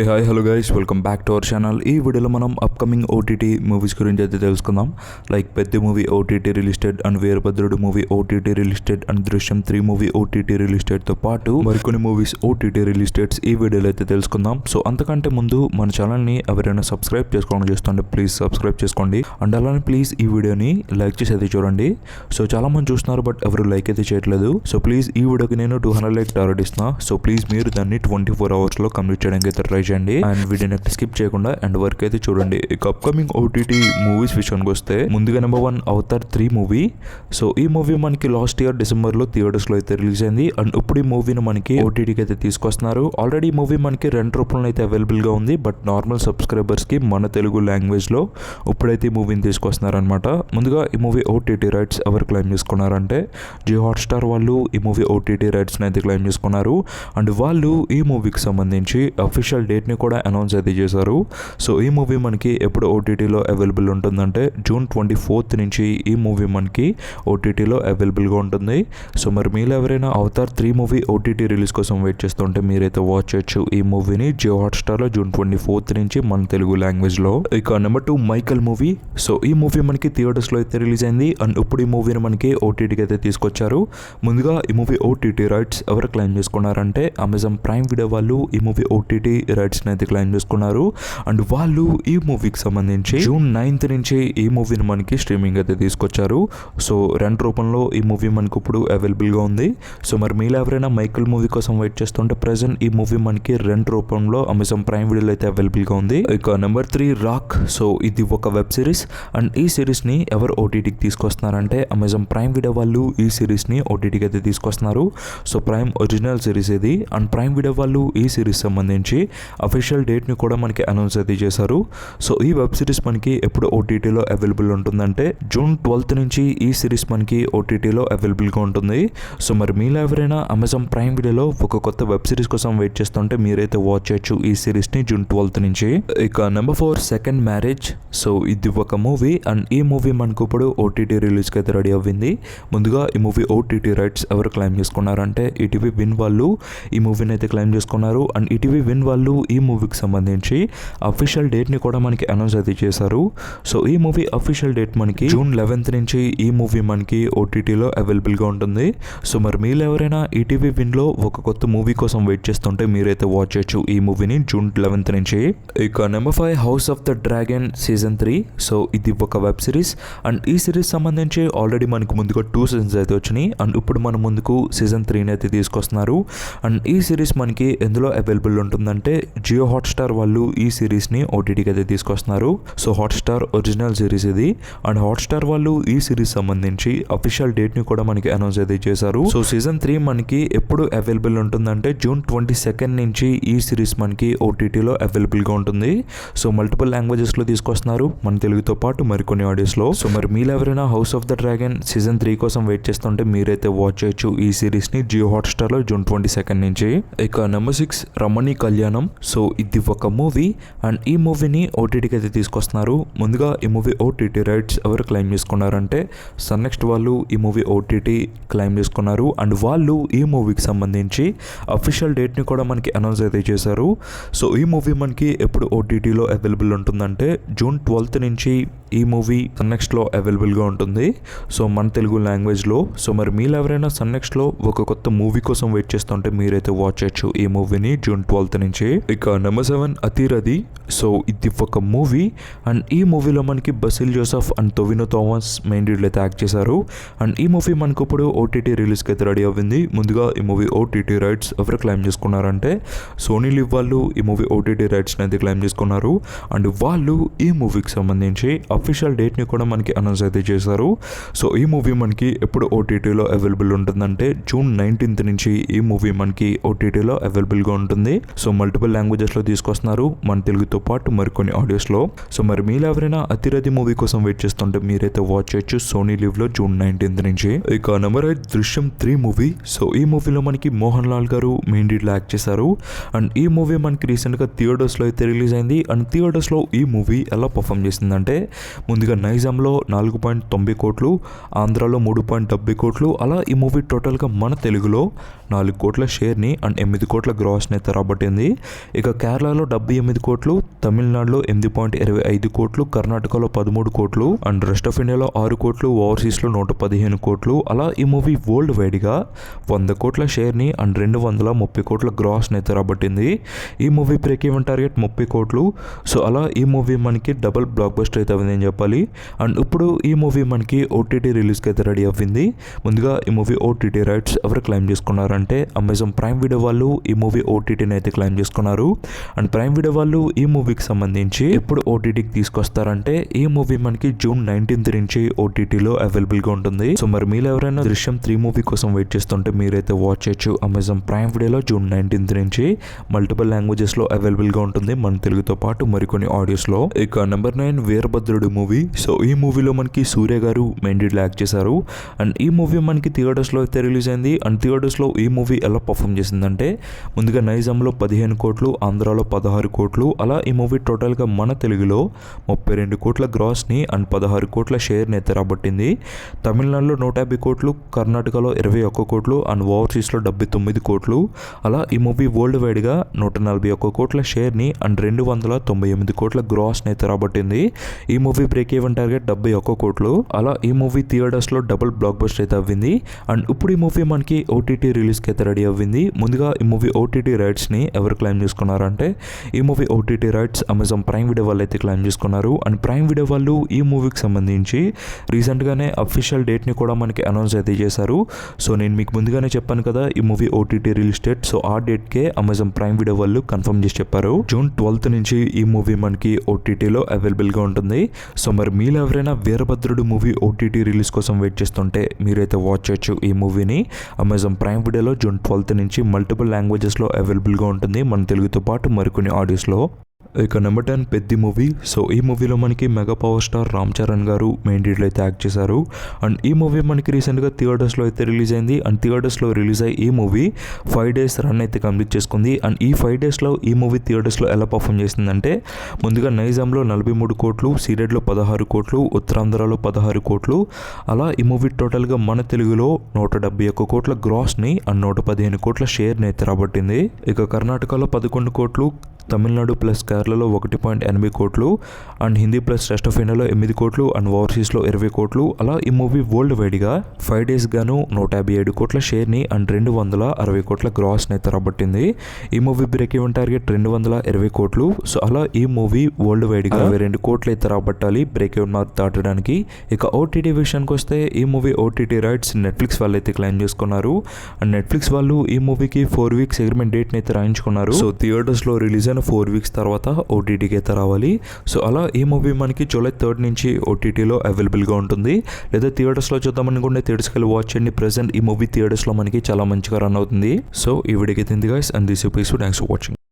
Hi hello guys, welcome back to our channel. ఈ వీడియోలో మనం అప్కమింగ్ ఓటీటీ మూవీస్ గురించి అయితే తెలుసుకుందాం. లైక్ పెద్ద movie OTT release date and Veerabhadrudu movie OTT release date and Drishyam 3 movie OTT రిలీస్టెడ్తో పాటు మరికొన్ని మూవీస్ ఓటీటీ రిలీస్టెడ్స్ ఈ వీడియోలో అయితే తెలుసుకుందాం. సో అంతకంటే ముందు మన ఛానల్ని ఎవరైనా సబ్స్క్రైబ్ చేసుకోవడం చేస్తుంటే ప్లీజ్ సబ్స్క్రైబ్ చేసుకోండి. అండ్ అలానే ప్లీజ్ ఈ వీడియోని లైక్ చేసి అయితే చూడండి. సో చాలా మంది చూస్తున్నారు బట్ ఎవరు లైక్ అయితే చేయట్లేదు. సో ప్లీజ్ ఈ వీడియోకి నేను 200 లైక్ టార్గెట్ ఇస్తున్నా. సో ప్లీజ్ మీరు దాన్ని 24 అవర్స్లో కంప్లీట్ చేయడానికి అయితే ట్రై చేయండి. అండ్ వీడియోని స్కిప్ చేయకుండా అండ్ వర్క్ అయితే చూడండి. ఇక అప్కమింగ్ ఓటీటీ మూవీస్ విషయానికి వస్తే ముందుగా నెంబర్ 1 అవతార్ 3 మూవీ. సో ఈ మూవీ మనకి లాస్ట్ ఇయర్ డిసెంబర్లో థియేటర్స్లో అయితే రిలీజ్ అయింది. అండ్ ఇప్పుడు ఈ మూవీని మనకి ఓటీటీకి అయితే తీసుకొస్తున్నారు. ఆల్రెడీ ఈ మూవీ మనకి 2 రూపంలో అయితే అవైలబుల్గా ఉంది. బట్ నార్మల్ సబ్స్క్రైబర్స్కి మన తెలుగు లాంగ్వేజ్లో ఇప్పుడైతే ఈ మూవీని తీసుకొస్తున్నారు అనమాట. ముందుగా ఈ మూవీ ఓటీటీ రైట్స్ ఎవరు క్లెయిమ్ చేసుకున్నారంటే జియో హాట్స్టార్ వాళ్ళు ఈ మూవీ ఓటీటీ రైట్స్ని అయితే క్లెయిమ్ చేసుకున్నారు. అండ్ వాళ్ళు ఈ మూవీకి సంబంధించి అఫీషియల్ డేట్ని కూడా అనౌన్స్ అయితే చేశారు. సో ఈ మూవీ మనకి ఎప్పుడు ఓటీటీలో అవైలబుల్ ఉంటుందంటే జూన్ 24 నుంచి ఈ మూవీ మనకి ఓటీటీలో అవైలబుల్గా ఉంటుంది. సో మరి మీరు ఎవరైనా అవతార్ 3 మూవీ ఓటీటీ రిలీజ్ కోసం వెయిట్ చేస్తుంటే మీరైతే వాచ్ చేయొచ్చు ఈ మూవీని జియో హాట్స్టార్లో జూన్ 24 నుంచి మన తెలుగు లాంగ్వేజ్లో. ఇక నెంబర్ 2 మైకల్ మూవీ. సో ఈ మూవీ మనకి థియేటర్స్లో అయితే రిలీజ్ అయింది. అండ్ ఇప్పుడు ఈ మూవీని మనకి ఓటీటీకి అయితే తీసుకొచ్చారు. ముందుగా ఈ మూవీ ఓటీటీ రైట్స్ ఎవరు క్లెయిమ్ చేసుకున్నారంటే అమెజాన్ ప్రైమ్ వీడియో వాళ్ళు ఈ మూవీ ఓటీటీ రైట్స్ని అయితే క్లెయిమ్ చేసుకున్నారు. అండ్ వాళ్ళు ఈ మూవీకి సంబంధించి జూన్ 9th నుంచి ఈ మూవీని మనకి స్ట్రీమింగ్ అయితే తీసుకొచ్చారు. సో 2 రూపంలో ఈ మూవీ మనకి ఇప్పుడు అవైలబుల్గా ఉంది. సో మరి మీరు ఎవరైనా మైకల్ మూవీ కోసం వెయిట్ చేస్తుంటే ప్రెజెంట్ ఈ మూవీ మనకి 2 రూపంలో అమెజాన్ ప్రైమ్ వీడియోలో అయితే అవైలబుల్గా ఉంది. ఇక నెంబర్ 3 రాక్. సో ఇది ఒక వెబ్ సిరీస్. అండ్ ఈ సిరీస్ని ఎవరు ఓటీటీకి తీసుకొస్తున్నారంటే అమెజాన్ ప్రైమ్ వీడియో వాళ్ళు ఈ సిరీస్ని ఓటీటీకి అయితే తీసుకొస్తున్నారు. సో ప్రైమ్ ఒరిజినల్ సిరీస్ ఇది. అండ్ ప్రైమ్ వీడియో వాళ్ళు ఈ సిరీస్ సంబంధించి అఫీషియల్ డేట్ని కూడా మనకి అనౌన్స్ అయితే చేశారు. సో ఈ వెబ్ సిరీస్ మనకి ఎప్పుడు ఓటీటీలో అవైలబుల్ ఉంటుందంటే జూన్ 12th నుంచి ఈ సిరీస్ మనకి ఓటీటీలో అవైలబుల్గా ఉంటుంది. సో మరి మీలో ఎవరైనా అమెజాన్ ప్రైమ్ వీడియోలో ఒక కొత్త వెబ్ సిరీస్ కోసం వెయిట్ చేస్తుంటే మీరైతే వాచ్ చేయొచ్చు ఈ సిరీస్ని జూన్ 12th నుంచి. ఇక నెంబర్ 4 సెకండ్ మ్యారేజ్. సో ఇది ఒక మూవీ. అండ్ ఈ మూవీ మనకు ఇప్పుడు ఓటీటీ రిలీజ్కి అయితే రెడీ అవ్వింది. ముందుగా ఈ మూవీ ఓటీటీ రైట్స్ ఎవరు క్లెయిమ్ చేసుకున్నారంటే ఈటీవీ విన్ వాళ్ళు ఈ మూవీని అయితే క్లెయిమ్ చేసుకున్నారు. అండ్ ఈటీవీ విన్ వాళ్ళు ఈ మూవీకి సంబంధించి అఫీషియల్ డేట్ని కూడా మనకి అనౌన్స్ అయితే చేశారు. సో ఈ మూవీ అఫీషియల్ డేట్ మనకి జూన్ 11th నుంచి ఈ మూవీ మనకి ఓటీటీలో అవైలబుల్గా ఉంటుంది. సో మరి మీరు ఎవరైనా ఈటీవీ విన్లో ఒక కొత్త మూవీ కోసం వెయిట్ చేస్తుంటే మీరైతే వాచ్ చేయొచ్చు ఈ మూవీని జూన్ 11th నుంచి. ఇక number 5 house of the dragon season 3. So ఇది ఒక వెబ్ సిరీస్. అండ్ ఈ సిరీస్ సంబంధించి ఆల్రెడీ మనకు ముందుగా 2 సీజన్స్ అయితే వచ్చినాయి. అండ్ ఇప్పుడు మన ముందుకు సీజన్ 3 అయితే తీసుకొస్తున్నారు. అండ్ ఈ సిరీస్ మనకి ఎందులో అవైలబుల్ ఉంటుందంటే జియో హాట్స్టార్ వాళ్ళు ఈ సిరీస్ని ఓటీటీకి అయితే తీసుకొస్తున్నారు. సో హాట్స్టార్ ఒరిజినల్ సిరీస్ ఇది. అండ్ హాట్స్టార్ వాళ్ళు ఈ సిరీస్ సంబంధించి అఫీషియల్ డేట్ని కూడా మనకి అనౌన్స్ అయితే చేశారు. సో సీజన్ 3 మనకి ఎప్పుడు అవైలబుల్ ఉంటుందంటే జూన్ 22nd నుంచి ఈ సిరీస్ మనకి ఓటీటీలో అవైలబుల్గా ఉంటుంది. సో మల్టిపుల్ లాంగ్వేజెస్లో తీసుకొస్తున్నారు మన తెలుగుతో పాటు మరికొన్ని ఆడియోస్లో. సో మరి మీరు ఎవరైనా house of the dragon season 3 కోసం వెయిట్ చేస్తుంటే మీరైతే వాచ్ చేయొచ్చు ఈ సిరీస్ని జియో హాట్స్టార్లో జూన్ 22nd నుంచి. ఇక నెంబర్ 6 రమణి కళ్యాణం. సో ఇది ఒక మూవీ. అండ్ ఈ మూవీని ఓటీటీకి అయితే తీసుకొస్తున్నారు. ముందుగా ఈ మూవీ ఓటీటీ రైట్స్ ఎవరు క్లెయిమ్ చేసుకున్నారంటే సన్ నెక్స్ట్ వాళ్ళు ఈ మూవీ ఓటీటీ క్లెయిమ్ చేసుకున్నారు. అండ్ వాళ్ళు ఈ మూవీకి సంబంధించి అఫీషియల్ డేట్ని కూడా మనకి అనౌన్స్ అయితే చేశారు. సో ఈ మూవీ మనకి ఎప్పుడు ఓటీటీలో అవైలబుల్ ఉంటుందంటే జూన్ 12th నుంచి ఈ మూవీ సన్ నెక్స్ట్లో అవైలబుల్గా ఉంటుంది. సో మన తెలుగు లాంగ్వేజ్లో. సో మరి మీరు ఎవరైనా సన్ నెక్స్ట్లో ఒక కొత్త మూవీ కోసం వెయిట్ చేస్తుంటే మీరైతే వాచ్ చేయొచ్చు ఈ మూవీని జూన్ 12th నుంచి. ఇక నెంబర్ 7 అతిరథి. సో ఇది ఒక మూవీ. అండ్ ఈ మూవీలో మనకి బసిల్ జోసెఫ్ అండ్ టొవినో థామస్ మెయిన్ లీడ్లో అయితే యాక్ట్ చేశారు. అండ్ ఈ మూవీ మనకు ఇప్పుడు ఓటీటీ రిలీజ్కి అయితే రెడీ అవ్వింది. ముందుగా ఈ మూవీ ఓటీటీ రైట్స్ ఎవరు క్లెయిమ్ చేసుకున్నారంటే సోనీ లివ్ వాళ్ళు ఈ మూవీ ఓటీటీ రైట్స్ని అయితే క్లెయిమ్ చేసుకున్నారు. అండ్ వాళ్ళు ఈ మూవీకి సంబంధించి అఫీషియల్ డేట్ని కూడా మనకి అనౌన్స్ అయితే చేశారు. సో ఈ మూవీ మనకి ఎప్పుడు ఓటీటీలో అవైలబుల్ ఉంటుందంటే జూన్ 19th నుంచి ఈ మూవీ మనకి ఓటీటీలో అవైలబుల్గా ఉంటుంది. సో మల్టిపుల్ లాంగ్వేజెస్లో తీసుకొస్తున్నారు మన తెలుగుతో పాటు మరికొన్ని ఆడియోస్లో. సో మరి మీరు ఎవరైనా అతిరథి మూవీ కోసం వెయిట్ చేస్తుంటే మీరైతే వాచ్ చేయొచ్చు సోనీ లివ్లో జూన్ 19th నుంచి. ఇక నెంబర్ 8 దృశ్యం 3 మూవీ. సో ఈ మూవీలో మనకి మోహన్ లాల్ గారు మెయిన్ లీడ్లో యాక్ట్ చేశారు. అండ్ ఈ మూవీ మనకి రీసెంట్గా థియేటర్స్లో అయితే రిలీజ్ అయింది. అండ్ థియేటర్స్లో ఈ మూవీ ఎలా పర్ఫామ్ చేసిందంటే ముందుగా నైజాంలో 4.90 కోట్లు, ఆంధ్రాలో 3.70 కోట్లు. అలా ఈ మూవీ టోటల్గా మన తెలుగులో 4 కోట్ల షేర్ని అండ్ 8 కోట్ల గ్రాస్ని అయితే రాబట్టింది. ఇక కేరళలో 78 కోట్లు, తమిళనాడులో 8.25 కోట్లు, కర్ణాటకలో 13 కోట్లు అండ్ రెస్ట్ ఆఫ్ ఇండియాలో 6 కోట్లు, ఓవర్సీస్లో 115 కోట్లు. అలా ఈ మూవీ వరల్డ్ వైడ్గా 100 కోట్ల షేర్ని అండ్ 230 కోట్ల గ్రాస్ని అయితే రాబట్టింది. ఈ మూవీ బ్రేక్ ఈవెన్ టార్గెట్ 30 కోట్లు. సో అలా ఈ మూవీ మనకి డబుల్ బ్లాక్ బస్టర్ అయితే అయిందని చెప్పాలి. అండ్ ఇప్పుడు ఈ మూవీ మనకి ఓటీటీ రిలీజ్కి అయితే రెడీ అవ్వింది. ముందుగా ఈ మూవీ ఓటీటీ రైట్స్ ఎవరు క్లెయిమ్ చేసుకున్నారంటే అమెజాన్ ప్రైమ్ వీడియో వాళ్ళు ఈ మూవీ ఓటీటీని అయితే క్లెయిమ్ చేసుకున్నారు. అండ్ ప్రైమ్ వీడియో వాళ్ళు ఈ మూవీకి సంబంధించి ఎప్పుడు ఓటీటీకి తీసుకొస్తారంటే ఈ మూవీ మనకి జూన్ 19th నుంచి ఓటీటీలో అవైలబుల్గా ఉంటుంది. సో మరి మీరు ఎవరైనా దృశ్యం 3 మూవీ కోసం వెయిట్ చేస్తుంటే మీరైతే వాచ్ చేయొచ్చు. అమెజాన్ ప్రైమ్ వీడియోలో జూన్ 19th నుంచి మల్టిపుల్ లాంగ్వేజెస్లో అవైలబుల్గా ఉంటుంది, మన తెలుగుతో పాటు మరికొన్ని ఆడియోస్లో. ఇక నెంబర్ 9 వీరభద్రుడు మూవీ. సో ఈ మూవీలో మనకి సూర్య గారు మెయిన్ లీడ్లో యాక్ట్ చేశారు. అండ్ ఈ మూవీ మనకి థియేటర్స్లో అయితే రిలీజ్ అయింది. అండ్ థియేటర్స్లో ఈ మూవీ ఎలా పర్ఫామ్ చేసిందంటే ముందుగా నైజాంలో 15 కోట్లు, ఆంధ్రాలో 16 కోట్లు. అలా ఈ మూవీ టోటల్గా మన తెలుగులో 32 కోట్ల గ్రాస్ని అండ్ 16 కోట్ల షేర్ని అయితే రాబట్టింది. తమిళనాడులో 150 కోట్లు, కర్ణాటకలో 21 కోట్లు అండ్ ఓవర్సీస్లో 79 కోట్లు. అలా ఈ మూవీ వరల్డ్ వైడ్గా 141 కోట్ల షేర్ని అండ్ 298 కోట్ల గ్రాస్ని అయితే రాబట్టింది. ఈ మూవీ బ్రేక్ ఈవెన్ టార్గెట్ 71 కోట్లు. అలా ఈ మూవీ థియేటర్స్లో డబుల్ బ్లాక్ బస్టర్ అయితే అవ్వింది. అండ్ ఇప్పుడు ఈ మూవీ మనకి ఓటీటీ రిలీజ్కి అయితే రెడీ అవ్వింది. ముందుగా ఈ మూవీ ఓటీటీ రైట్స్ని ఎవరు క్లెయిమ్ చేసుకున్నారంటే ఈ movie OTT rights Amazon prime video వాళ్ళు అయితే క్లెయిమ్ చేసుకున్నారు. అండ్ ప్రైమ్ వీడియో వాళ్ళు ఈ మూవీకి సంబంధించి రీసెంట్గానే అఫీషియల్ డేట్ని కూడా మనకి అనౌన్స్ అయితే చేశారు. సో నేను మీకు ముందుగానే చెప్పాను కదా ఈ movie OTT release date. So ఆ డేట్కే అమెజాన్ ప్రైమ్ వీడియో వాళ్ళు కన్ఫర్మ్ చేసి చెప్పారు. జూన్ 12th నుంచి ఈ మూవీ మనకి ఓటీటీలో అవైలబుల్గా ఉంటుంది. సో మరి మీరు ఎవరైనా వీరభద్రుడు మూవీ ఓటీటీ రిలీజ్ కోసం వెయిట్ చేస్తుంటే మీరైతే వాచ్ చేయొచ్చు ఈ మూవీని. అమెజాన్ ప్రైమ్ వీడియోలో జూన్ 12th నుంచి మల్టిపుల్ లాంగ్వేజెస్లో అవైలబుల్గా ఉంటుంది, మన తెలుగుతో పాటు మరికొన్ని ఆడియోస్లో. ఇక నెంబర్ 10 పెద్ది మూవీ. సో ఈ మూవీలో మనకి mega power star Ram Charan గారు మెయిన్ లీడ్లో అయితే యాక్ట్ చేశారు. అండ్ ఈ మూవీ మనకి రీసెంట్గా థియేటర్స్లో అయితే రిలీజ్ అయింది. అండ్ థియేటర్స్లో రిలీజ్ అయ్యి ఈ మూవీ 5 days రన్ అయితే కంప్లీట్ చేసుకుంది. అండ్ ఈ 5 daysలో ఈ మూవీ థియేటర్స్లో ఎలా పర్ఫామ్ చేసిందంటే ముందుగా నైజాంలో 43 కోట్లు, సీడెడ్లో 16 కోట్లు, ఉత్తరాంధ్రలో 16 కోట్లు. అలా ఈ మూవీ టోటల్గా మన తెలుగులో 171 కోట్ల గ్రాస్ని అండ్ 115 కోట్ల షేర్ని అయితే రాబట్టింది. ఇక కర్ణాటకలో 11 కోట్లు, తమిళనాడు ప్లస్ కేరళలో 1.80 కోట్లు and Hindi plus rest of ఇండియాలో 8 కోట్లు అండ్ ఓవర్సీస్లో 20 కోట్లు. అలా ఈ మూవీ వరల్డ్ వైడ్గా 5 days గాను 157 కోట్ల షేర్ని అండ్ 260 కోట్ల గ్రాస్ని అయితే రాబట్టింది. ఈ మూవీ బ్రేక్ ఈవెన్ టార్గెట్ 220 కోట్లు. సో అలా ఈ మూవీ వరల్డ్ వైడ్గా 22 కోట్లు అయితే రాబట్టాలి బ్రేక్ ఈవెన్ మార్క్ దాటడానికి. ఇక ఓటీటీ విషయానికి వస్తే ఈ మూవీ ఓటీటీ రైట్స్ నెట్ఫ్లిక్స్ వాళ్ళు అయితే క్లెయిమ్ చేసుకున్నారు. అండ్ నెట్ఫ్లిక్స్ వాళ్ళు ఈ మూవీకి 4 weeks అగ్రిమెంట్ డేట్ని అయితే రాయించుకున్నారు. సో థియేటర్స్లో రిలీజ్ అయిన 4 weeks తర్వాత ఓటీటీకి అయితే రావాలి. సో అలా ఈ మూవీ మనకి జూలై 3rd నుంచి ఓటీటీలో అవైలబుల్గా ఉంటుంది. లేదా థియేటర్స్లో చూద్దామనుకుంటే థియేటర్స్కి వెళ్ళి వాచ్ చేయండి. ప్రెసెంట్ ఈ మూవీ థియేటర్స్లో మనకి చాలా మంచిగా రన్ అవుతుంది. సో ఈ వీడియోకి తింది guys and this you please thanks for watching.